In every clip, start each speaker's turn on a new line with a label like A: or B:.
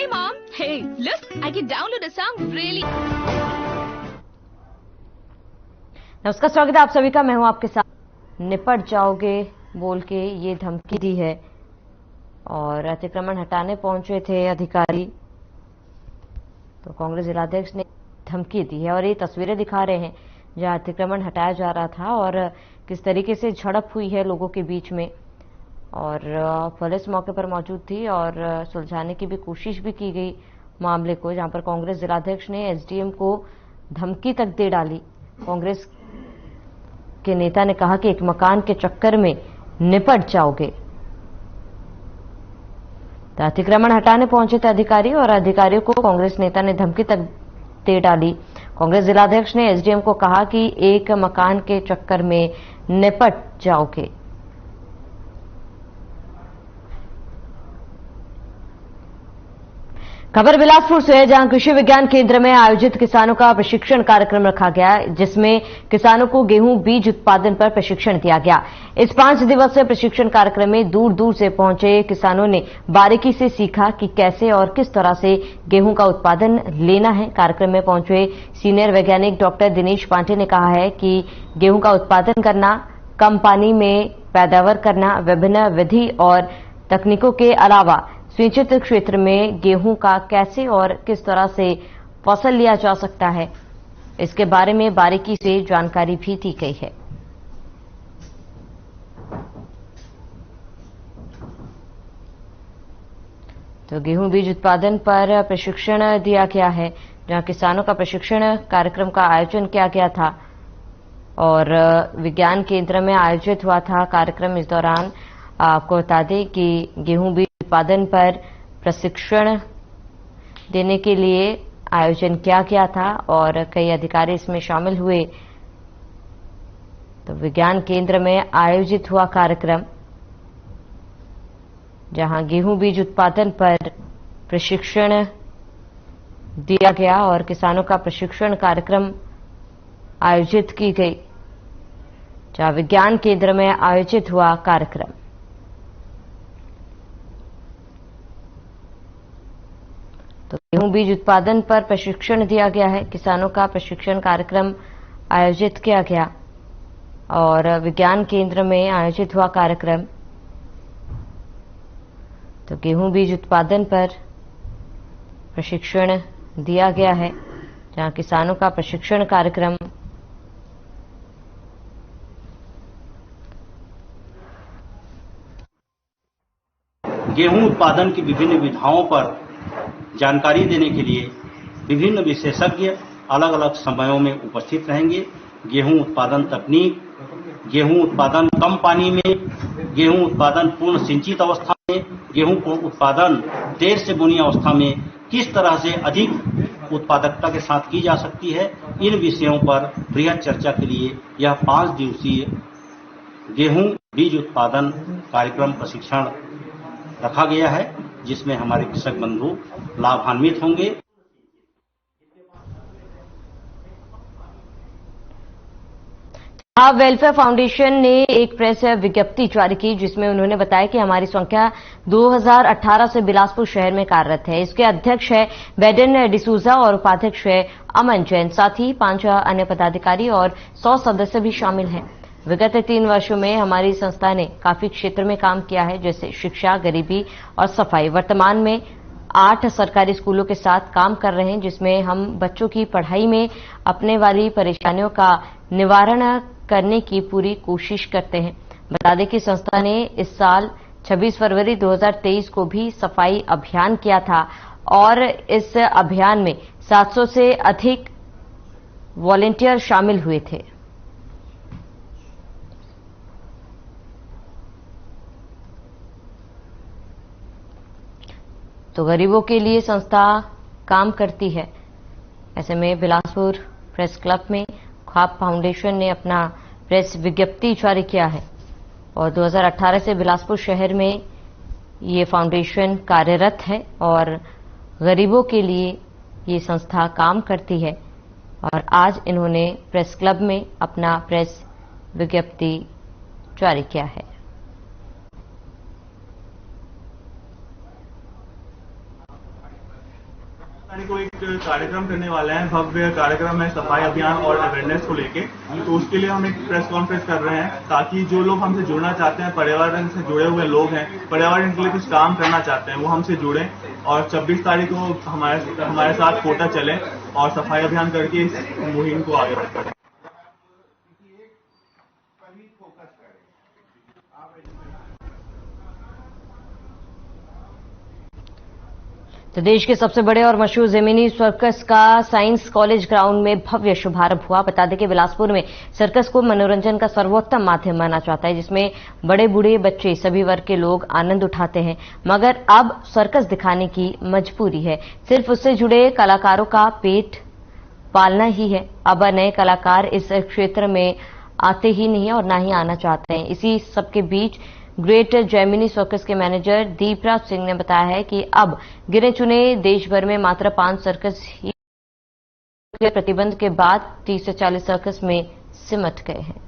A: Mom. Hey, look, I can download a song really.
B: नमस्कार, स्वागत है आप सभी का। मैं हूं आपके साथ। निपट जाओगे बोल के ये धमकी दी है और अतिक्रमण हटाने पहुंचे थे अधिकारी, तो कांग्रेस जिलाध्यक्ष ने धमकी दी है और ये तस्वीरें दिखा रहे हैं जहां अतिक्रमण हटाया जा रहा था और किस तरीके से झड़प हुई है लोगों के बीच में। और पुलिस मौके पर मौजूद थी और सुलझाने की भी कोशिश भी की गई मामले को, जहां पर कांग्रेस जिलाध्यक्ष ने एसडीएम को धमकी तक दे डाली। कांग्रेस के नेता ने कहा कि एक मकान के चक्कर में निपट जाओगे। तो अतिक्रमण हटाने पहुंचे थे अधिकारी और अधिकारियों को कांग्रेस नेता ने धमकी तक दे डाली। कांग्रेस जिलाध्यक्ष ने एसडीएम को कहा कि एक मकान के चक्कर में निपट जाओगे। खबर बिलासपुर से है, जहां कृषि विज्ञान केंद्र में आयोजित किसानों का प्रशिक्षण कार्यक्रम रखा गया, जिसमें किसानों को गेहूं बीज उत्पादन पर प्रशिक्षण दिया गया। इस 5 दिवसीय प्रशिक्षण कार्यक्रम में दूर दूर से पहुंचे किसानों ने बारीकी से सीखा कि कैसे और किस तरह से गेहूं का उत्पादन लेना है। कार्यक्रम में पहुंचे सीनियर वैज्ञानिक डॉक्टर दिनेश पांडे ने कहा है कि गेहूं का उत्पादन करना, कम पानी में पैदावार करना, विभिन्न विधि और तकनीकों के अलावा सिंचित क्षेत्र में गेहूं का कैसे और किस तरह से फसल लिया जा सकता है, इसके बारे में बारीकी से जानकारी भी दी गई है। तो गेहूं बीज उत्पादन पर प्रशिक्षण दिया गया है, जहां किसानों का प्रशिक्षण कार्यक्रम का आयोजन किया गया था और विज्ञान केंद्र में आयोजित हुआ था कार्यक्रम। इस दौरान आपको बता दें कि गेहूं बीज उत्पादन पर प्रशिक्षण देने के लिए आयोजन किया गया था और कई अधिकारी इसमें शामिल हुए। तो विज्ञान केंद्र में आयोजित हुआ कार्यक्रम, जहां गेहूं बीज उत्पादन पर प्रशिक्षण दिया गया और किसानों का प्रशिक्षण कार्यक्रम आयोजित की गई, जहां विज्ञान केंद्र में आयोजित हुआ कार्यक्रम। तो गेहूं बीज उत्पादन पर प्रशिक्षण दिया गया है, किसानों का प्रशिक्षण कार्यक्रम आयोजित किया गया और विज्ञान केंद्र में आयोजित हुआ कार्यक्रम। तो गेहूं बीज उत्पादन पर प्रशिक्षण दिया गया है, जहां किसानों का प्रशिक्षण कार्यक्रम
C: गेहूं उत्पादन की विभिन्न विधाओं पर जानकारी देने के लिए विभिन्न विशेषज्ञ अलग अलग समयों में उपस्थित रहेंगे। गेहूं उत्पादन तकनीक, गेहूं उत्पादन कम पानी में, गेहूं उत्पादन पूर्ण सिंचित अवस्था में, गेहूं को उत्पादन देर से बुनी अवस्था में किस तरह से अधिक उत्पादकता के साथ की जा सकती है, इन विषयों पर बृहद चर्चा के लिए यह 5 दिवसीय गेहूं बीज उत्पादन कार्यक्रम प्रशिक्षण रखा गया है, जिसमें हमारे कृषक बंधु लाभान्वित होंगे।
B: वेलफेयर फाउंडेशन ने एक प्रेस विज्ञप्ति जारी की, जिसमें उन्होंने बताया कि हमारी संख्या 2018 से बिलासपुर शहर में कार्यरत है। इसके अध्यक्ष है बेडन डिसूजा और उपाध्यक्ष है अमन जैन, साथ ही 5 अन्य पदाधिकारी और 100 सदस्य भी शामिल हैं। विगत 3 वर्षों में हमारी संस्था ने काफी क्षेत्र में काम किया है, जैसे शिक्षा, गरीबी और सफाई। वर्तमान में 8 सरकारी स्कूलों के साथ काम कर रहे हैं, जिसमें हम बच्चों की पढ़ाई में अपने वाली परेशानियों का निवारण करने की पूरी कोशिश करते हैं। बता दें कि संस्था ने इस साल 26 फरवरी 2023 को भी सफाई अभियान किया था और इस अभियान में 700 से अधिक वॉलंटियर शामिल हुए थे। तो गरीबों के लिए संस्था काम करती है। ऐसे में बिलासपुर प्रेस क्लब में ख्वाब फाउंडेशन ने अपना प्रेस विज्ञप्ति जारी किया है और 2018 से बिलासपुर शहर में ये फाउंडेशन कार्यरत है और गरीबों के लिए ये संस्था काम करती है। और आज इन्होंने प्रेस क्लब में अपना प्रेस विज्ञप्ति जारी किया है।
D: को एक कार्यक्रम करने वाले हैं, भव्य कार्यक्रम है सफाई अभियान और अवेयरनेस को लेके। तो उसके लिए हम एक प्रेस कॉन्फ्रेंस कर रहे हैं ताकि जो लोग हमसे जुड़ना चाहते हैं, पर्यावरण से जुड़े हुए लोग हैं, पर्यावरण के लिए कुछ काम करना चाहते हैं, वो हमसे जुड़ें और 26 तारीख को हमारे साथ कोटा चलें और सफाई अभियान करके इस मुहिम को आगे बढ़ाएं।
B: तो देश के सबसे बड़े और मशहूर जमीनी सर्कस का साइंस कॉलेज ग्राउंड में भव्य शुभारंभ हुआ। बता दें कि बिलासपुर में सर्कस को मनोरंजन का सर्वोत्तम माध्यम माना जाता है, जिसमें बड़े बूढ़े बच्चे सभी वर्ग के लोग आनंद उठाते हैं। मगर अब सर्कस दिखाने की मजबूरी है, सिर्फ उससे जुड़े कलाकारों का पेट पालना ही है। अब नए कलाकार इस क्षेत्र में आते ही नहीं और ना ही आना चाहते हैं। इसी सबके बीच ग्रेट जेमिनी सर्कस के मैनेजर दीपराज सिंह ने बताया है कि अब गिने चुने देश भर में मात्र 5 सर्कस ही प्रतिबंध के बाद 30 से 40 सर्कस में सिमट गए हैं।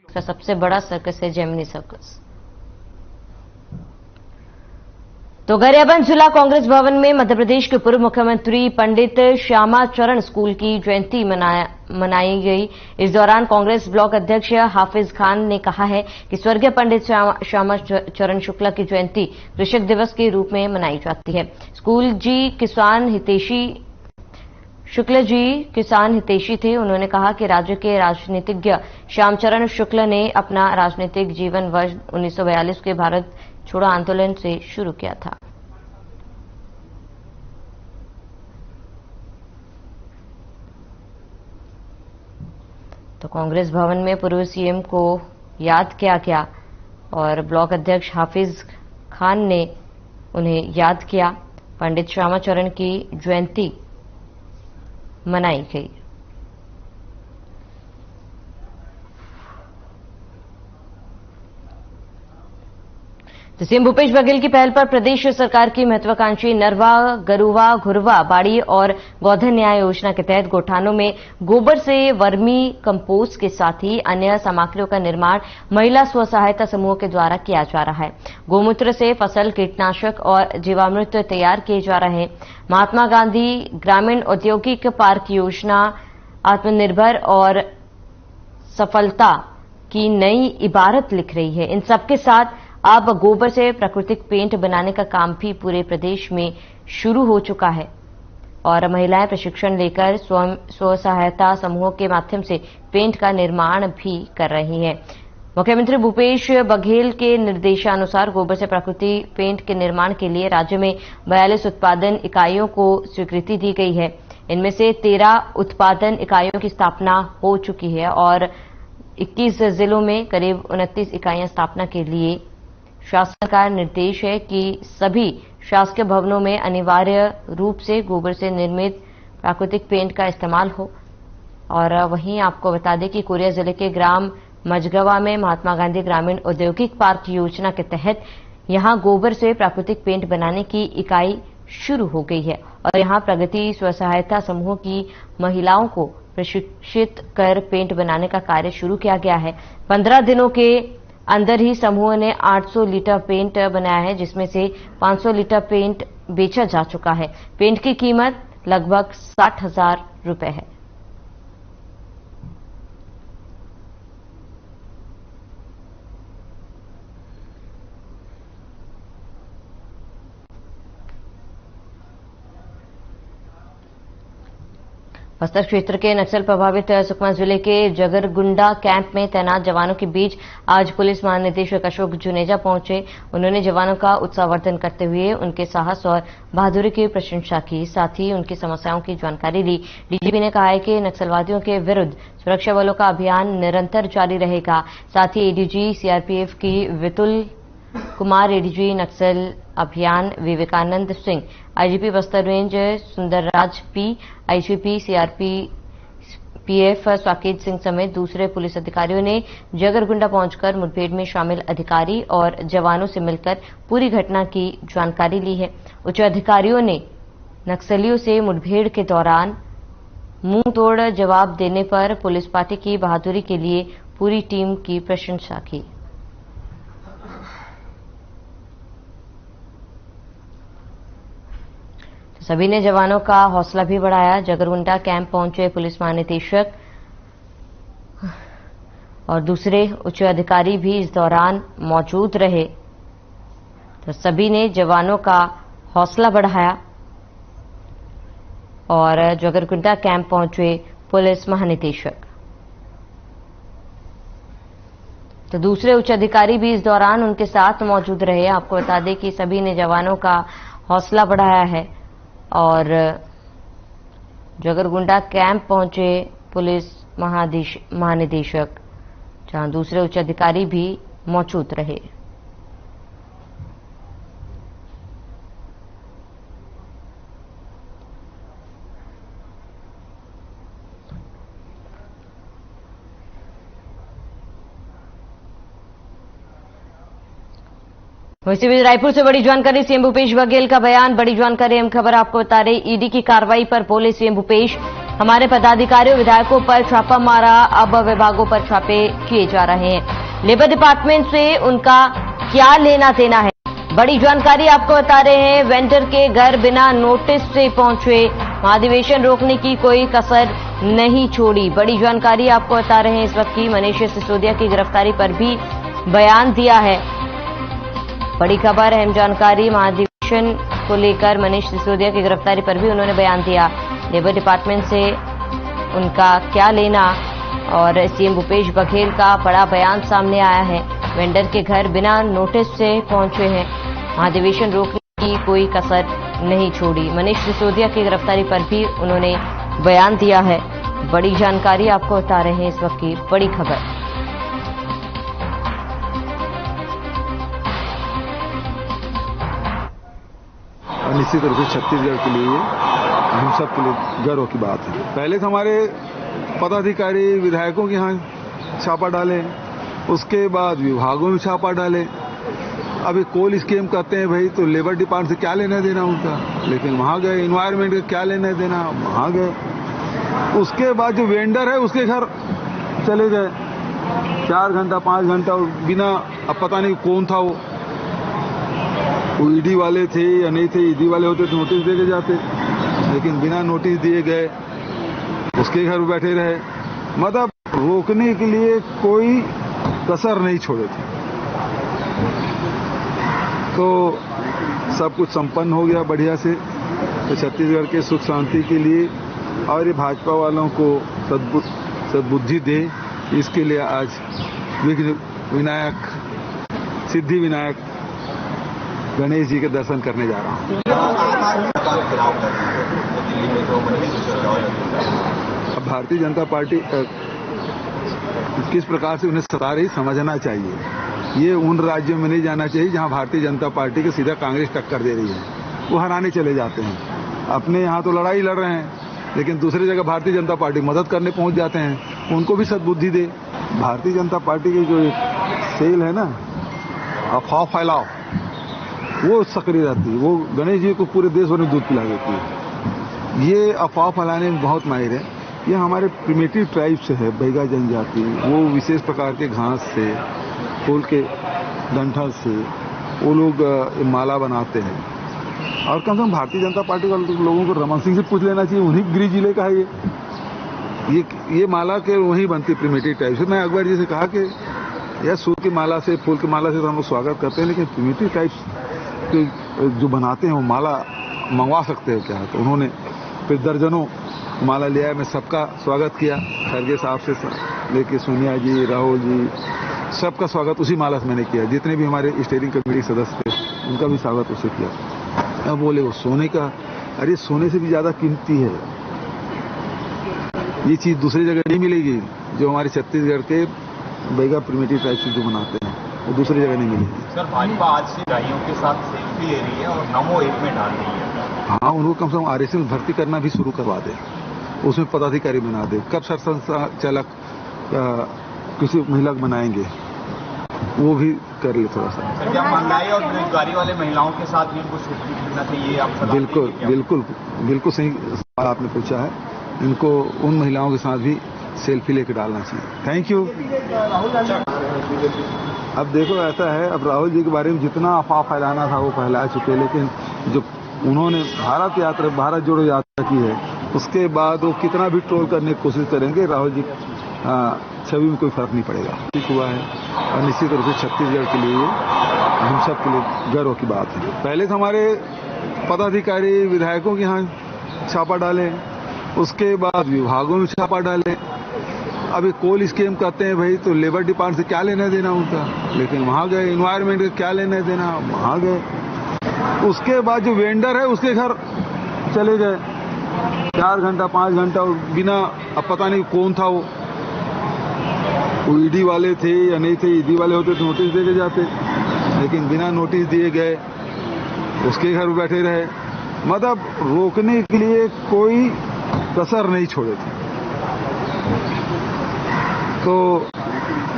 B: का सबसे बड़ा सर्कस है जेमिनी सर्कस। तो गरियाबंद जिला कांग्रेस भवन में मध्य प्रदेश के पूर्व मुख्यमंत्री पंडित श्यामाचरण स्कूल की जयंती मनाई गई। इस दौरान कांग्रेस ब्लॉक अध्यक्ष हाफिज खान ने कहा है कि स्वर्गीय पंडित श्यामाचरण शुक्ला की जयंती कृषक दिवस के रूप में मनाई जाती है। शुक्ल जी किसान हितैषी थे। उन्होंने कहा कि राज्य के राजनीतिज्ञ श्यामचरण शुक्ल ने अपना राजनीतिक जीवन वर्ष 1942 के भारत छोड़ो आंदोलन से शुरू किया था। तो कांग्रेस भवन में पूर्व सीएम को याद किया गया और ब्लॉक अध्यक्ष हाफिज खान ने उन्हें याद किया। पंडित श्यामाचरण की जयंती मनाई गई। तो सीएम भूपेश बघेल की पहल पर प्रदेश सरकार की महत्वाकांक्षी नरवा, गरुवा, घुरवा, बाड़ी और गोधन न्याय योजना के तहत गौठानों में गोबर से वर्मी कंपोस्ट के साथ ही अन्य सामग्रियों का निर्माण महिला स्व सहायता समूह के द्वारा किया जा रहा है। गोमूत्र से फसल, कीटनाशक और जीवामृत तैयार किए जा रहे हैं। महात्मा गांधी ग्रामीण औद्योगिक पार्क योजना आत्मनिर्भर और सफलता की नई इबारत लिख रही है। इन सबके साथ अब गोबर से प्राकृतिक पेंट बनाने का काम भी पूरे प्रदेश में शुरू हो चुका है और महिलाएं प्रशिक्षण लेकर स्व सहायता समूहों के माध्यम से पेंट का निर्माण भी कर रही हैं। मुख्यमंत्री भूपेश बघेल के निर्देशानुसार गोबर से प्राकृतिक पेंट के निर्माण के लिए राज्य में 42 उत्पादन इकाइयों को स्वीकृति दी गई है। इनमें से 13 उत्पादन इकाइयों की स्थापना हो चुकी है और 21 जिलों में करीब 29 इकाइयां स्थापना के लिए शासन का निर्देश है कि सभी शासकीय भवनों में अनिवार्य रूप से गोबर से निर्मित प्राकृतिक पेंट का इस्तेमाल हो। और वहीं आपको बता दें कि कोरिया जिले के ग्राम मझगवा में महात्मा गांधी ग्रामीण औद्योगिक पार्क योजना के तहत यहां गोबर से प्राकृतिक पेंट बनाने की इकाई शुरू हो गई है और यहां प्रगति स्व सहायता समूह की महिलाओं को प्रशिक्षित कर पेंट बनाने का कार्य शुरू किया गया है। 15 दिनों के अंदर ही समूह ने 800 लीटर पेंट बनाया है, जिसमें से 500 लीटर पेंट बेचा जा चुका है। पेंट की कीमत लगभग 60,000 रुपए है। बस्तर क्षेत्र के नक्सल प्रभावित सुकमा जिले के जगरगुंडा कैंप में तैनात जवानों के बीच आज पुलिस महानिदेशक अशोक जुनेजा पहुंचे। उन्होंने जवानों का उत्साहवर्धन करते हुए उनके साहस और बहादुरी की प्रशंसा की, साथ ही उनकी समस्याओं की जानकारी ली। डीजीपी ने कहा है कि नक्सलवादियों के विरुद्ध सुरक्षा बलों का अभियान निरंतर जारी रहेगा। साथ ही एडीजी सीआरपीएफ की वितुल कुमार, एडीजी नक्सल अभियान Vivekanand Singh, IGP Bastar range Sundarraj P, IGP CRPF Saket Singh समेत दूसरे पुलिस अधिकारियों ने जगरगुंडा पहुंचकर मुठभेड़ में शामिल अधिकारी और जवानों से मिलकर पूरी घटना की जानकारी ली है। उच्च अधिकारियों ने नक्सलियों से मुठभेड़ के दौरान मुंह तोड़ जवाब देने पर पुलिस पार्टी की बहादुरी के लिए पूरी टीम की प्रशंसा की। सभी ने जवानों का हौसला भी बढ़ाया। जगरगुंडा कैंप पहुंचे पुलिस महानिदेशक और दूसरे उच्च अधिकारी भी इस दौरान मौजूद रहे, तो सभी ने जवानों का हौसला बढ़ाया और जगरगुंडा कैंप पहुंचे पुलिस महानिदेशक। तो दूसरे उच्च अधिकारी भी इस दौरान उनके साथ मौजूद रहे। आपको बता दें कि सभी ने जवानों का हौसला बढ़ाया है और जगरगुंडा कैंप पहुंचे पुलिस महानिदेशक, जहां दूसरे उच्च अधिकारी भी मौजूद रहे। वैसे भी रायपुर से बड़ी जानकारी, सीएम भूपेश बघेल का बयान। बड़ी जानकारी अहम खबर आपको बता रहे, ईडी की कार्रवाई पर बोले सीएम भूपेश, हमारे पदाधिकारियों विधायकों पर छापा मारा, अब विभागों पर छापे किए जा रहे हैं। लेबर डिपार्टमेंट से उनका क्या लेना देना है, बड़ी जानकारी आपको बता रहे हैं। वेंडर के घर बिना नोटिस से पहुंचे, महाधिवेशन रोकने की कोई कसर नहीं छोड़ी। बड़ी जानकारी आपको बता रहे हैं इस वक्त की। मनीष सिसोदिया की गिरफ्तारी पर भी बयान दिया है। बड़ी खबर, अहम जानकारी, महाधिवेशन को लेकर मनीष सिसोदिया की गिरफ्तारी पर भी उन्होंने बयान दिया। लेबर डिपार्टमेंट से उनका क्या लेना, और सीएम भूपेश बघेल का बड़ा बयान सामने आया है। वेंडर के घर बिना नोटिस से पहुंचे हैं, महाधिवेशन रोकने की कोई कसर नहीं छोड़ी। मनीष सिसोदिया की गिरफ्तारी पर भी उन्होंने बयान दिया है। बड़ी जानकारी आपको बता रहे हैं इस वक्त की बड़ी खबर।
E: निश्चित रूप से छत्तीसगढ़ के लिए हम सब के लिए गर्व की बात है। पहले तो हमारे पदाधिकारी विधायकों के यहाँ छापा डाले, उसके बाद विभागों में छापा डाले। अभी कोल स्कीम कहते हैं भाई, तो लेबर डिपार्टमेंट से क्या लेना देना उनका, लेकिन वहां गए। इन्वायरमेंट का क्या लेना देना, वहां गए। उसके बाद जो वेंडर है उसके घर चले गए, 4 घंटा 5 घंटा बिना, अब पता नहीं कौन था वो ईडी वाले थे या नहीं थे। ईडी वाले होते तो नोटिस दे के जाते, लेकिन बिना नोटिस दिए गए, उसके घर बैठे रहे। मतलब रोकने के लिए कोई कसर नहीं छोड़े थे। तो सब कुछ संपन्न हो गया बढ़िया से। तो छत्तीसगढ़ के सुख शांति के लिए और ये भाजपा वालों को सद्बुद्धि दे, इसके लिए आज विघ्न विनायक, सिद्धि विनायक गणेश जी के दर्शन करने जा रहा हूँ। अब भारतीय जनता पार्टी किस प्रकार से उन्हें सता रही समझना चाहिए। ये उन राज्यों में नहीं जाना चाहिए जहां भारतीय जनता पार्टी के सीधा कांग्रेस टक्कर दे रही है, वो हराने चले जाते हैं। अपने यहाँ तो लड़ाई लड़ रहे हैं, लेकिन दूसरी जगह भारतीय जनता पार्टी मदद करने पहुंच जाते हैं। उनको भी सद्बुद्धि दे। भारतीय जनता पार्टी की जो एक सेल है ना, अफवाह फैलाओ, वो सक्रिय रहती है। वो गणेश जी को पूरे देश भर में दूध पिला देती है। ये अफवाह फैलाने में बहुत माहिर है। ये हमारे प्रिमिटिव ट्राइब से है, बैगा जनजाति। वो विशेष प्रकार के घास से, फूल के डंठल से वो लोग माला बनाते हैं। और कम से कम भारतीय जनता पार्टी के लोगों को रमन सिंह से पूछ लेना चाहिए, उन्हीं गृह जिले का है ये माला के वहीं बनती प्रिमिटिव ट्राइब से। मैं अकबर जी से कहा कि यह सूत की माला से, फूल की माला से तो हम लोग स्वागत करते हैं, लेकिन प्रिमिटिव ट्राइब्स जो बनाते हैं वो माला मंगवा सकते हैं क्या? तो उन्होंने फिर दर्जनों माला लिया। मैं सबका स्वागत किया, खरगे साहब से लेके सोनिया जी, राहुल जी, सबका स्वागत उसी माला से मैंने किया। जितने भी हमारे स्टीयरिंग कमेटी सदस्य थे उनका भी स्वागत उससे किया। अब बोले वो सोने का, अरे सोने से भी ज्यादा कीमती है ये चीज, दूसरी जगह नहीं मिलेगी। जो हमारे छत्तीसगढ़ के बैगा प्रिमिटिव ट्राइब्स जो बनाते हैं वो दूसरी जगह नहीं मिलेगी।
F: सर, भाजपा आज से गायों के साथ सेल्फी ले रही है और नमो ऐप में डाल रही है।
E: हाँ, उनको कम से कम आरएसएस में भर्ती करना भी शुरू करवा दे। उसमें पदाधिकारी बना दे। कब सरसंघचालक किसी महिला को बनाएंगे, वो भी कर ले थोड़ा सा।
F: सर, क्या महंगाई और बेरोजगारी वाले महिलाओं के साथ भी इनको छुट्टी मिलना चाहिए? आप सलाह
E: बिल्कुल
F: देंगे क्या?
E: बिल्कुल बिल्कुल सही सवाल आपने पूछा है। इनको उन महिलाओं के साथ भी सेल्फी लेके डालना चाहिए। Thank you. अब देखो ऐसा है, अब राहुल जी के बारे में जितना अफवाह फैलाना था वो फैला चुके, लेकिन जो उन्होंने भारत जोड़ो यात्रा की है, उसके बाद वो कितना भी ट्रोल करने की कोशिश करेंगे, राहुल जी छवि में कोई फर्क नहीं पड़ेगा। ठीक हुआ है और निश्चित रूप से छत्तीसगढ़ के लिए हम सब के लिए गर्व की बात है। पहले तो हमारे पदाधिकारी विधायकों के यहाँ छापा डाले, उसके बाद विभागों में छापा डाले। अभी कोल स्कीम कहते हैं भाई, तो लेबर डिपार्टमेंट से क्या लेना देना उनका, लेकिन वहां गए। एनवायरमेंट का क्या लेना देना, वहां गए। उसके बाद जो वेंडर है उसके घर चले गए 4 घंटा 5 घंटा बिना, अब पता नहीं कौन था वो ईडी वाले थे या नहीं थे। ईडी वाले होते तो नोटिस दे के जाते, लेकिन बिना नोटिस दिए गए, उसके घर बैठे रहे। मतलब रोकने के लिए कोई कसर नहीं छोड़े थे। तो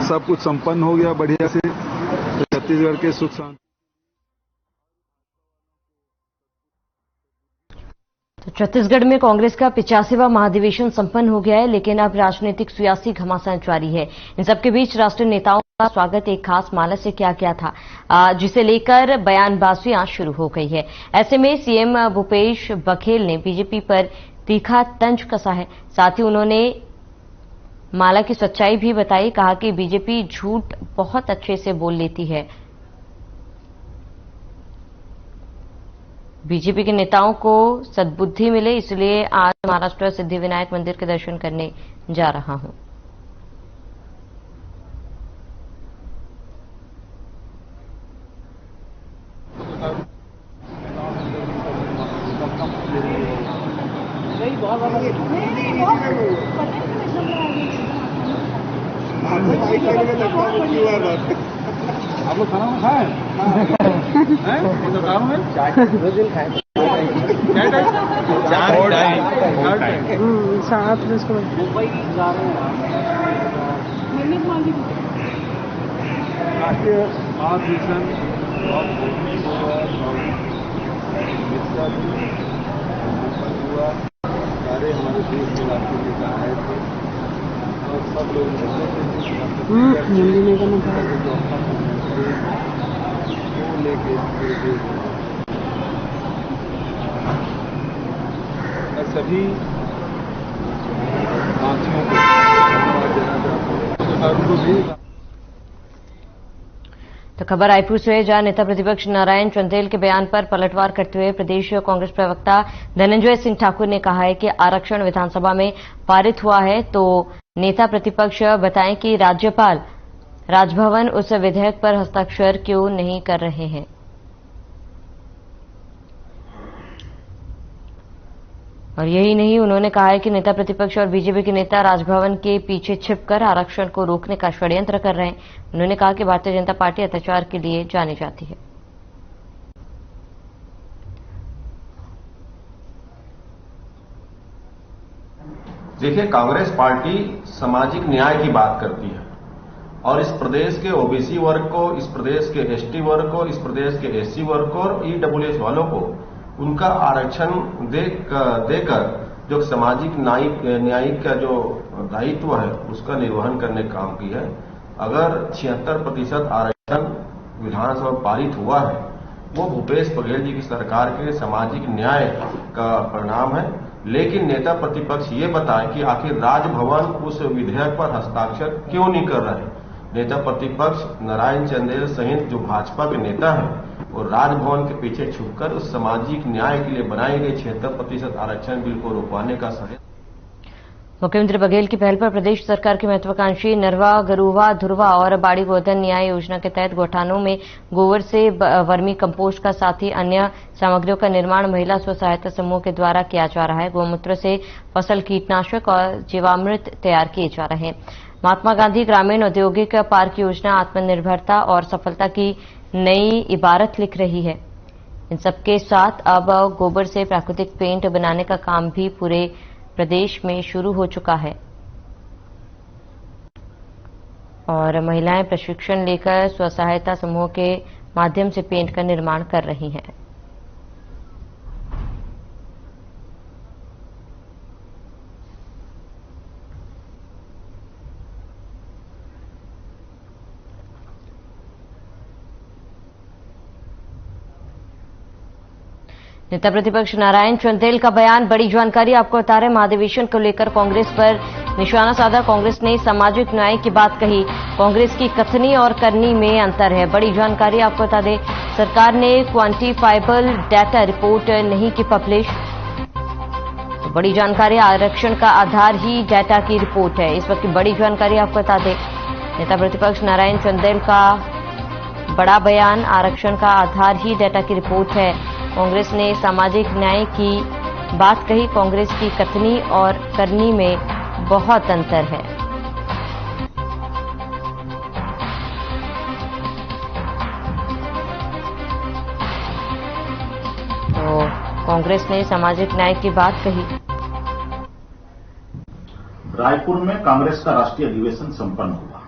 E: सब कुछ संपन्न हो गया बढ़िया से। तो छत्तीसगढ़ के सुख शांति।
B: तो छत्तीसगढ़ में कांग्रेस का 85वां महाधिवेशन संपन्न हो गया है, लेकिन अब राजनीतिक सियासी घमासान जारी है। इन सबके बीच राष्ट्रीय नेताओं का स्वागत एक खास माला से किया गया था, जिसे लेकर बयानबाजियां शुरू हो गई है। ऐसे में सीएम भूपेश बघेल ने बीजेपी पर तीखा तंज कसा है। साथ ही उन्होंने माला की सच्चाई भी बताई। कहा कि बीजेपी झूठ बहुत अच्छे से बोल लेती है। बीजेपी के नेताओं को सद्बुद्धि मिले, इसलिए आज महाराष्ट्र सिद्धिविनायक मंदिर के दर्शन करने जा रहा हूं।
E: आप लोग खाना खाए? राष्ट्रीय महाधिवेशन और हुआ, सारे हमारे देश के राष्ट्रीय नेता आए थे और सब लोग लेके सभी साथियों को
B: तो खबर रायपुर से, जहां नेता प्रतिपक्ष नारायण चंदेल के बयान पर पलटवार करते हुए प्रदेश कांग्रेस प्रवक्ता धनंजय सिंह ठाकुर ने कहा है कि आरक्षण विधानसभा में पारित हुआ है, तो नेता प्रतिपक्ष बताएं कि राज्यपाल राजभवन उस विधेयक पर हस्ताक्षर क्यों नहीं कर रहे हैं। और यही नहीं, उन्होंने कहा है कि नेता प्रतिपक्ष और बीजेपी के नेता राजभवन के पीछे छिपकर आरक्षण को रोकने का षड्यंत्र कर रहे हैं। उन्होंने कहा कि भारतीय जनता पार्टी अत्याचार के लिए जानी जाती है।
G: देखिए, कांग्रेस पार्टी सामाजिक न्याय की बात करती है और इस प्रदेश के ओबीसी वर्ग को, इस प्रदेश के एसटी वर्ग को, इस प्रदेश के एससी वर्ग को और ईडब्ल्यूएस वालों को उनका आरक्षण देकर जो सामाजिक न्यायिक का जो दायित्व है उसका निर्वहन करने का काम किया है। अगर 76% आरक्षण विधानसभा पारित हुआ है, वो भूपेश बघेल जी की सरकार के सामाजिक न्याय का परिणाम है। लेकिन नेता प्रतिपक्ष ये बताए कि आखिर राजभवन उस विधेयक पर हस्ताक्षर क्यों नहीं कर रहे। नेता प्रतिपक्ष नारायण चंदेल सहित जो भाजपा के नेता हैं वो राजभवन के पीछे छुपकर उस सामाजिक न्याय के लिए बनाए गए 76% आरक्षण बिल को रोकवाने का षड्यंत्र।
B: मुख्यमंत्री बघेल की पहल पर प्रदेश सरकार की महत्वाकांक्षी नरवा, गरुवा, धुरवा और बाड़ी गोधन न्याय योजना के तहत गौठानों में गोबर से वर्मी कंपोस्ट का साथ ही अन्य सामग्रियों का निर्माण महिला स्व सहायता समूह के द्वारा किया जा रहा है। गौमूत्र से फसल कीटनाशक और जीवामृत तैयार किए जा रहे हैं। महात्मा गांधी ग्रामीण औद्योगिक पार्क योजना आत्मनिर्भरता और सफलता की नई इबारत लिख रही है। इन सबके साथ अब गोबर से प्राकृतिक पेंट बनाने का काम भी पूरे प्रदेश में शुरू हो चुका है और महिलाएं प्रशिक्षण लेकर स्वसहायता समूह के माध्यम से पेंट का निर्माण कर रही हैं। नेता प्रतिपक्ष नारायण चंदेल का बयान, बड़ी जानकारी आपको बता रहे। महाधिवेशन को लेकर कांग्रेस पर निशाना साधा। कांग्रेस ने सामाजिक न्याय की बात कही। कांग्रेस की कथनी और करनी में अंतर है। बड़ी जानकारी आपको बता दें, सरकार ने क्वांटिफाइबल डाटा रिपोर्ट नहीं की पब्लिश। तो बड़ी जानकारी, आरक्षण का आधार ही डाटा की रिपोर्ट है। इस वक्त की बड़ी जानकारी आपको बता दें, नेता प्रतिपक्ष नारायण चंदेल का बड़ा बयान, आरक्षण का आधार ही डाटा की रिपोर्ट है। कांग्रेस ने सामाजिक न्याय की बात कही। कांग्रेस की कथनी और करनी में बहुत अंतर है। तो कांग्रेस ने सामाजिक न्याय की बात कही।
H: रायपुर में कांग्रेस का राष्ट्रीय अधिवेशन संपन्न हुआ।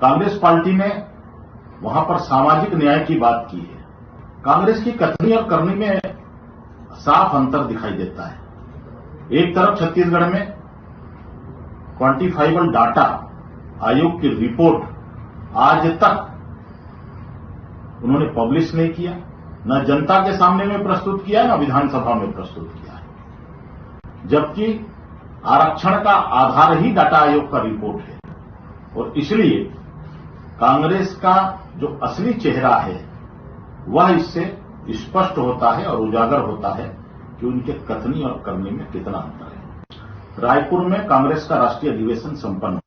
H: कांग्रेस पार्टी ने वहां पर सामाजिक न्याय की बात की है। कांग्रेस की कथनी और करनी में साफ अंतर दिखाई देता है। एक तरफ छत्तीसगढ़ में क्वांटिफाइबल डाटा आयोग की रिपोर्ट आज तक उन्होंने पब्लिश नहीं किया, न जनता के सामने में प्रस्तुत किया है, न विधानसभा में प्रस्तुत किया है। जबकि आरक्षण का आधार ही डाटा आयोग का रिपोर्ट है और इसलिए कांग्रेस का जो असली चेहरा है वह इससे स्पष्ट होता है और उजागर होता है कि उनके कथनी और करनी में कितना अंतर है। रायपुर में कांग्रेस का राष्ट्रीय अधिवेशन संपन्न।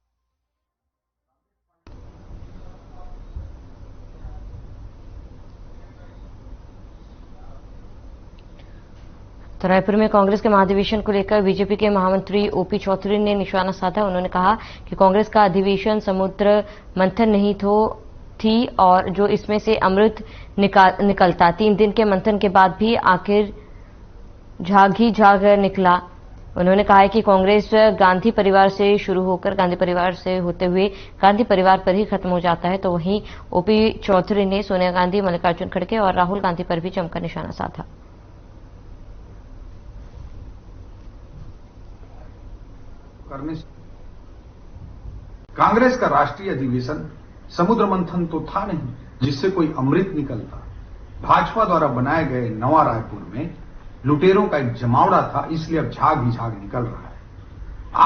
B: तो रायपुर में कांग्रेस के महाधिवेशन को लेकर बीजेपी के महामंत्री ओपी चौधरी ने निशाना साधा। उन्होंने कहा कि कांग्रेस का अधिवेशन समुद्र मंथन नहीं थी और जो इसमें से अमृत निकलता। 3 दिन के मंथन के बाद भी आखिर झाग ही झाग निकला। उन्होंने कहा है कि कांग्रेस गांधी परिवार से शुरू होकर गांधी परिवार से होते हुए गांधी परिवार पर ही खत्म हो जाता है। तो वहीं ओपी चौधरी ने सोनिया गांधी, मल्लिकार्जुन खड़गे और राहुल गांधी पर भी जमकर निशाना साधा।
I: कांग्रेस का राष्ट्रीय अधिवेशन समुद्र मंथन तो था नहीं जिससे कोई अमृत निकलता। भाजपा द्वारा बनाए गए नवा रायपुर में लुटेरों का एक जमावड़ा था, इसलिए अब झाग ही झाग निकल रहा है।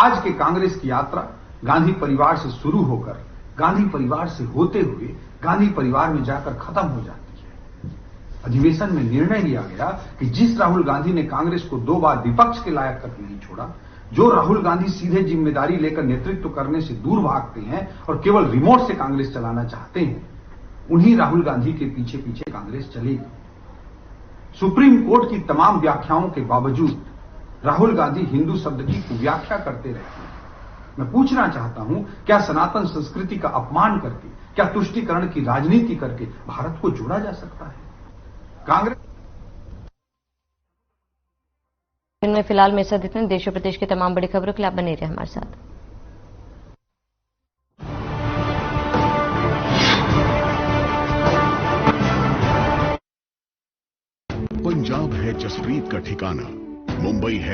I: आज के कांग्रेस की यात्रा गांधी परिवार से शुरू होकर गांधी परिवार से होते हुए गांधी परिवार में जाकर खत्म हो जाती है। अधिवेशन में निर्णय लिया गया कि जिस राहुल गांधी ने कांग्रेस को 2 बार विपक्ष के लायक तक नहीं छोड़ा, जो राहुल गांधी सीधे जिम्मेदारी लेकर नेतृत्व करने से दूर भागते हैं और केवल रिमोट से कांग्रेस चलाना चाहते हैं, उन्हीं राहुल गांधी के पीछे पीछे कांग्रेस चलेगी। सुप्रीम कोर्ट की तमाम व्याख्याओं के बावजूद राहुल गांधी हिंदू शब्द की व्याख्या करते रहते हैं। मैं पूछना चाहता हूं, क्या सनातन संस्कृति का अपमान करके, क्या तुष्टीकरण की राजनीति करके भारत को जोड़ा जा सकता है? कांग्रेस
B: में फिलहाल में इतना देश और प्रदेश की तमाम बड़ी खबरों के लिए आप बने रहे हमारे साथ।
J: पंजाब है जसप्रीत का ठिकाना, मुंबई है